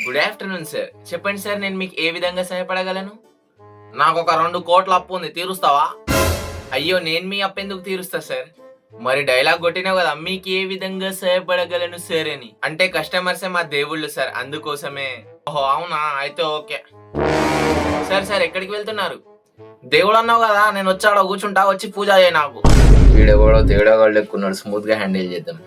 Good afternoon sir. చెప్పండి sir, నేను మీకు ఏ విధంగా సహాయపడగలను? నాకు ఒక 2 కోట్ల అప్పు ఉంది, తీరుస్తావా? అయ్యో, నేను మీ అప్పు ఎందుకు తీరుస్తా సార్? మరి డైలాగ్ కొట్టినావు కదా, మీకు ఏ విధంగా సహాయపడగలను సార్ అని. అంటే కస్టమర్సే మా దేవుళ్ళు సార్, అందుకోసమే. ఓహో అవునా, అయితే ఓకే సార్. సార్ ఎక్కడికి వెళ్తున్నారు? దేవుడు అన్నావు కదా, నేను వచ్చాడో కూర్చుంటా, వచ్చి పూజ చేయ నాకు. వీడెవడో తేడాగాళ్ళు ఎక్కున్నాడు, స్మూత్ గా హ్యాండిల్ చేద్దాం.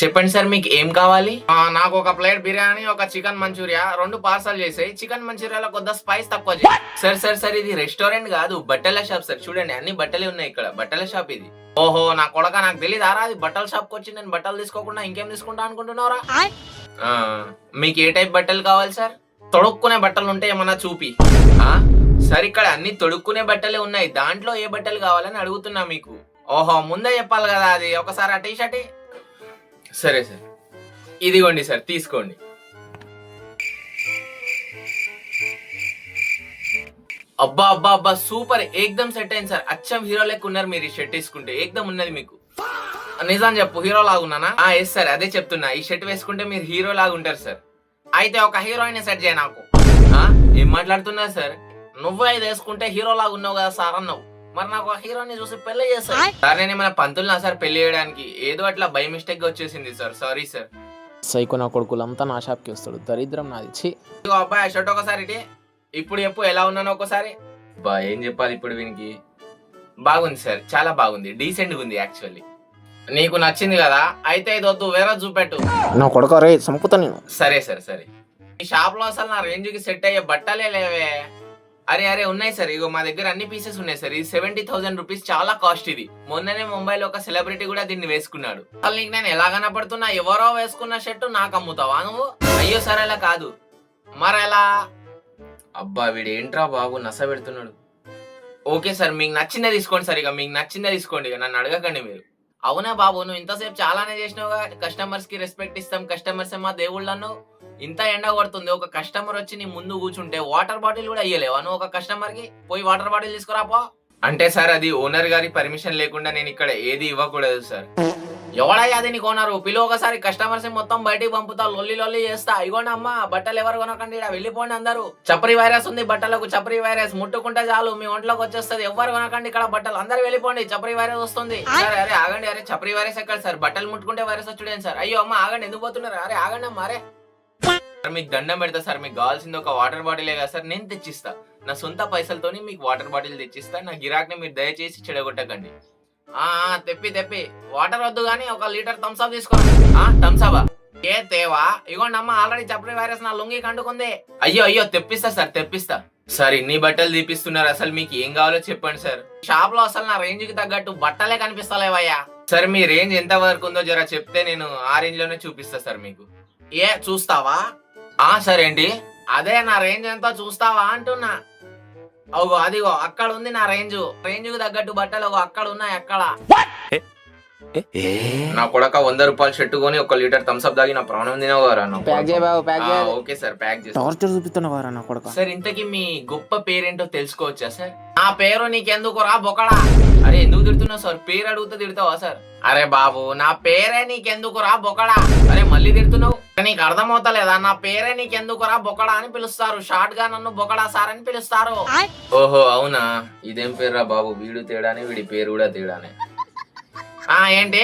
చెప్పండి సార్, మీకు ఏం కావాలి? నాకు ఒక ప్లేట్ బిర్యానీ, ఒక చికెన్ మంచూరియా 2 పార్సల్ చేసాయి. చికెన్ మంచూరియాలో కొద్దిగా స్పైస్ తక్కువ చేయి. సార్ సార్ సార్, ఇది రెస్టారెంట్ కాదు, బట్టల షాప్ సార్. చూడండి, అన్ని బట్టలే ఉన్నాయి ఇక్కడ, బట్టల షాప్ ఇది. ఓహో నా కొడక, నాకు తెలియదు ఆరా, అది బట్టల షాప్ కి వచ్చి నేను బట్టలు తీసుకోకుండా ఇంకేం తీసుకుంటా అనుకుంటున్నారా? మీకు ఏ టైప్ బట్టలు కావాలి సార్? తొడుక్కునే బట్టలు ఉంటే ఏమన్నా చూపి. సార్ ఇక్కడ అన్ని తొడుక్కునే బట్టలే ఉన్నాయి, దాంట్లో ఏ బట్టలు కావాలని అడుగుతున్నా మీకు. ఓహో ముందే చెప్పాలి కదా, అది ఒకసారి ఆ టీ షర్ట్. సరే సార్, ఇదిగోండి సార్, తీసుకోండి. అబ్బా అబ్బా అబ్బా, సూపర్, ఏకదమ్ సెట్ అయింది సార్. అచ్చం హీరో లెక్క ఉన్నారు మీరు. ఈ షర్ట్ వేసుకుంటే ఏకదమ్ ఉన్నది మీకు. నిజం చెప్పు, హీరో లాగున్నానా? ఎస్ సార్, అదే చెప్తున్నా, ఈ షర్ట్ వేసుకుంటే మీరు హీరో లాగా ఉంటారు సార్. అయితే ఒక హీరోయిన్ సెట్ చేయ నాకు. ఏం మాట్లాడుతున్నా సార్? నువ్వే ఇది వేసుకుంటే హీరో లాగా ఉన్నావు కదా సార్ అన్నావు. మరి నాకు ఆ హీరోని చూసి పెళ్లి చేస్తాను సార్. నేను ఏమైనా పంతులు సార్ పెళ్లి చేయడానికి? ఏదో అట్లా బై మిస్టేక్ గా వచ్చేసింది సార్, సారీ సార్. సైకో నా కొడుకులంతా నా షాప్కి వస్తాడు, దరిద్రం నాది. ఛీ, అబ్బాయి షర్ట్ ఒకసారి ఇటే. ఇప్పుడు చెప్పు, ఎలా ఉన్నాను ఒకసారి. బా ఏం చెప్పాలి ఇప్పుడు వీనికి? బాగుంది సార్, చాలా బాగుంది, డీసెంట్ గా ఉంది యాక్చువల్లీ. నీకు నచ్చింది కదా, అయితే ఇది వద్దు, వేరే చూపెట్టు. నా కొడుకు రే చంపుతా నేను. సరే సార్ సరే. ఈ షాప్ లో అసలు నా రేంజ్ కి సెట్ అయ్యే బట్టలే లేవే. అరే అరే ఉన్నాయి సార్, ఇగో మా దగ్గర అన్ని పీసెస్ ఉన్నాయి సార్. ఇది 70,000 రూపీస్, చాలా కాస్ట్ ఇది. మొన్ననే ముంబైలో ఒక సెలబ్రిటీ కూడా దీన్ని వేసుకున్నాడు. అసలు నీకు నేను ఎలా కనపడుతున్నా? ఎవరో వేసుకున్న షర్ట్ నాకు అమ్ముతావా నువ్వు? అయ్యో సార్ అలా కాదు. మరెలా? అబ్బా వీడు ఏంట్రా బాబు నస పెడుతున్నాడు. ఓకే సార్, మీకు నచ్చిందే తీసుకోండి సార్. ఇక మీకు నచ్చిందే తీసుకోండి, ఇక నన్ను అడగకండి మీరు. అవునా బాబు, నువ్వు ఇంతసేపు చాలానే చేసినావుగా. కస్టమర్స్ కి రెస్పెక్ట్ ఇస్తాం, కస్టమర్స్ మా దేవుళ్ళు అన్నావు. ఇంత ఎండ కొడుతుంది, ఒక కస్టమర్ వచ్చి నీ ముందు కూర్చుంటే వాటర్ బాటిల్ కూడా ఇయ్యలేవా నువ్వు? ఒక కస్టమర్ కి పోయి వాటర్ బాటిల్ తీసుకురాపో. అంటే సార్ అది ఓనర్ గారి పర్మిషన్ లేకుండా నేను ఇక్కడ ఏది ఇవ్వకూడదు సార్. ఎవడయ్యా అది నీకు ఓనరు? పిలువ ఒకసారి, కస్టమర్స్ మొత్తం బయటికి పంపుతా, లొల్లి లొల్లి చేస్తా. ఇగోండి అమ్మా, బట్టలు ఎవరు కొనకండి, ఇక్కడ వెళ్ళిపోండి అందరూ. చపరి వైరస్ ఉంది బట్టలకు, చపరి వైరస్ ముట్టుకుంటే చాలు మీ ఒంట్లోకి వచ్చేస్తుంది. ఎవరు కొనకండి ఇక్కడ బట్టలు, అందరు వెళ్ళిపోండి, చపరి వైరస్ వస్తుంది. సరే అరే ఆగండి, అరే చపరి వైరస్ ఎక్కడ సార్? బట్టలు ముట్టుకుంటే వైరస్ వచ్చుడేం సార్? అయ్యో అమ్మ ఆగండి, ఎందుకు పోతున్నారు? అరే ఆగండి అమ్మా. అరే మీకు దండం పెడతా సార్, మీకు కావాల్సింది ఒక వాటర్ బాటిలే కదా సార్, నేను తెచ్చిస్తా. నా సొంత పైసలతోని మీకు వాటర్ బాటిల్ తెచ్చిస్తా. నా గిరాక్ని మీరు దయచేసి చెడగొట్టకండి. తెప్పి వాటర్ వద్దు గానీ 1 లీటర్ థమ్స్అప్ తీసుకో. థమ్స్అప్ ఏ తేవా? ఇగోండి అమ్మ, ఆల్రెడీ చపరి వైరస్ నా లుంగి కంటుకుంది. అయ్యో అయ్యో, తెప్పిస్తా సార్, తెప్పిస్తా. సార్ ఇన్ని బట్టలు తీపిస్తున్నారు, అసలు మీకు ఏం కావాలో చెప్పండి సార్. షాప్ లో అసలు నా రేంజ్ కి తగ్గట్టు బట్టలే కనిపిస్తలేవయ్యా. సార్ మీ రేంజ్ ఎంత వరకు ఉందో జర చెప్తే నేను ఆ రేంజ్ లోనే చూపిస్తా సార్ మీకు. ఏ చూస్తావా? సార్ ఏంటి? అదే నా రేంజ్ ఎంతో చూస్తావా అంటున్నా. అగో అదిగో అక్కడ ఉంది నా రేంజ్ కు తగ్గట్టు బట్టలు అక్కడ ఉన్నాయి. అక్కడ నా కొడక 100 రూపాయలు షర్ట్ కొని 1 లీటర్ థమ్స్అప్ దాగి నా ప్రాణం తినవారా? ఓకే సార్, ప్యాక్ చేసి చూపిస్తున్నవారా నా కొడక. సార్ ఇంతకీ మీ గొప్ప పేరేంటో తెలుసుకోవచ్చా సార్? నా పేరు నీకెందుకు రా బొకడా? అరే ఎందుకు తిడుతున్నావు సార్? పేరు అడుగుతూ తిడతావా సార్? అరే బాబు, నా పేరే నీకెందుకు రా బొకడా? అరే మళ్ళీ తిడుతున్నావు, నీకు అర్థమవుతలేదా? నా పేరే నీకెందుకు రా బొకడా అని పిలుస్తారు. షార్ట్ గా నన్ను బొకడా సార్ అని పిలుస్తారు. ఓహో అవునా, ఇదేం పేరు రా బాబు? వీడు తేడానే, వీడి పేరు కూడా తేడానే. ఏంటి?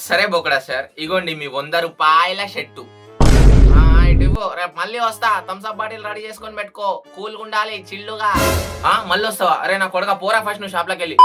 సరే బొకడా సార్, ఇగోండి మీ 100 రూపాయల షర్టు. ఇటు రేపు మళ్ళీ వస్తా, థమ్స్అప్ బాటిల్ రెడీ చేసుకొని పెట్టుకో, కూల్గా ఉండాలి, చిల్లుగా. మళ్ళీ వస్తావా? అరే నా కొడుక పోరా, ఫస్ట్ నువ్వు షాప్ లోకి వెళ్ళి.